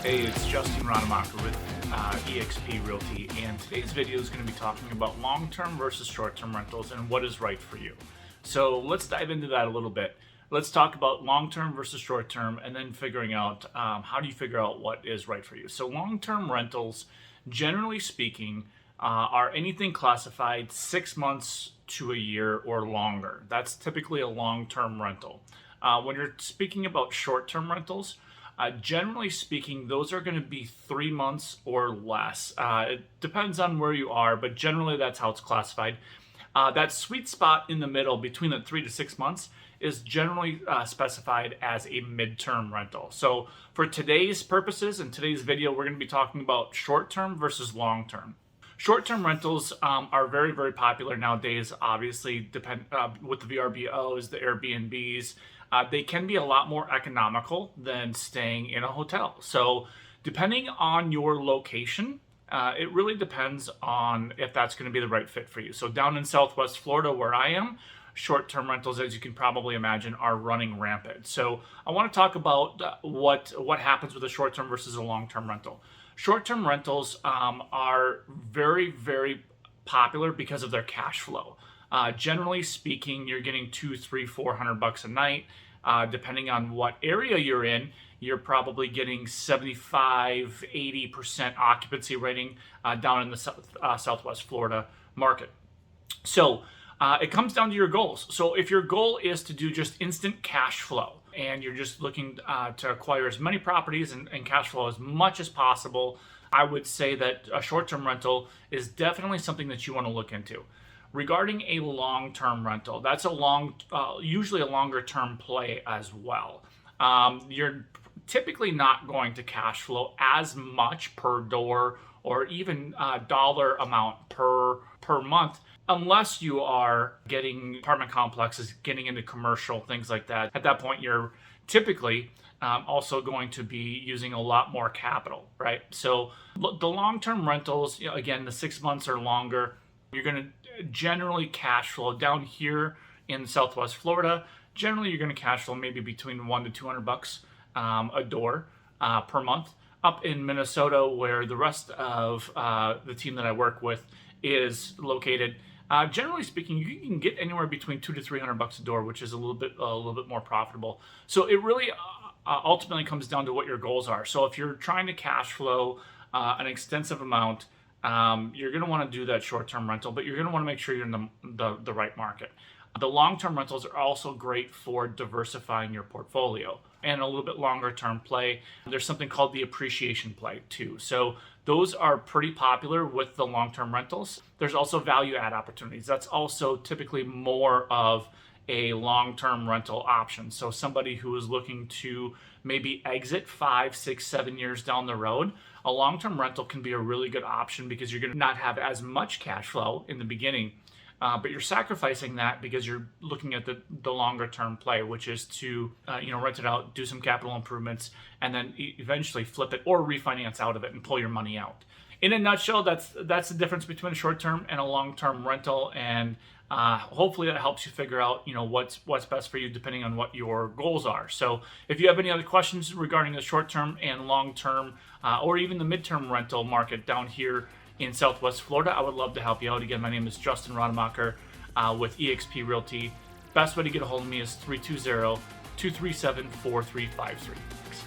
Hey, it's Justin Rademacher with eXp Realty, and today's video is going to be talking about long-term versus short-term rentals and what is right for you. So let's dive into that a little bit. Let's talk about long-term versus short-term, and then figuring out how do you figure out what is right for you. So long-term rentals, generally speaking, are anything classified 6 months to a year or longer. That's typically a long-term rental. When you're speaking about short-term rentals, generally speaking, those are going to be 3 months or less. It depends on where you are, but generally that's how it's classified. That sweet spot in the middle between the 3 to 6 months is generally specified as a midterm rental. So for today's purposes and today's video, we're going to be talking about short-term versus long-term. Short-term rentals are very, very popular nowadays. Obviously, with the VRBOs, the Airbnbs, they can be a lot more economical than staying in a hotel. So depending on your location, it really depends on if that's going to be the right fit for you. So down in Southwest Florida, where I am, short-term rentals, as you can probably imagine, are running rampant. So I want to talk about what happens with a short-term versus a long-term rental. Short-term rentals are very, very popular because of their cash flow. Generally speaking, you're getting $200, $300, $400 a night. Depending on what area you're in, you're probably getting 75, 80% occupancy rating down in the Southwest Florida market. So it comes down to your goals. So if your goal is to do just instant cash flow, and you're just looking to acquire as many properties and cash flow as much as possible, I would say that a short-term rental is definitely something that you want to look into. Regarding a long-term rental, that's usually a longer-term play as well. You're typically not going to cash flow as much per door or even dollar amount per month, unless you are getting apartment complexes, getting into commercial, things like that. At that point, you're typically also going to be using a lot more capital, right? So the long-term rentals, again, the 6 months or longer, you're going to generally cash flow down here in Southwest Florida. Generally, you're going to cash flow maybe between $100 to $200 a door per month. Up in Minnesota, where the rest of the team that I work with is located, generally speaking, you can get anywhere between $200 to $300 a door, which is a little bit more profitable. So it really ultimately comes down to what your goals are. So if you're trying to cash flow an extensive amount, you're going to want to do that short-term rental, but you're going to want to make sure you're in the right market. The long-term rentals are also great for diversifying your portfolio. And a little bit longer-term play, there's something called the appreciation play too. So those are pretty popular with the long-term rentals. There's also value-add opportunities. That's also typically more of a long-term rental option. So somebody who is looking to maybe exit 5, 6, 7 years down the road, a long-term rental can be a really good option because you're going to not have as much cash flow in the beginning, but you're sacrificing that because you're looking at the longer term play, which is to rent it out, do some capital improvements, and then eventually flip it or refinance out of it and pull your money out. In a nutshell, that's the difference between a short term and a long term rental, and hopefully that helps you figure out what's best for you depending on what your goals are. So if you have any other questions regarding the short term and long term or even the midterm rental market down here in Southwest Florida, I would love to help you out. Again, my name is Justin Rademacher with eXp Realty. Best way to get a hold of me is 320-237-4353. Thanks.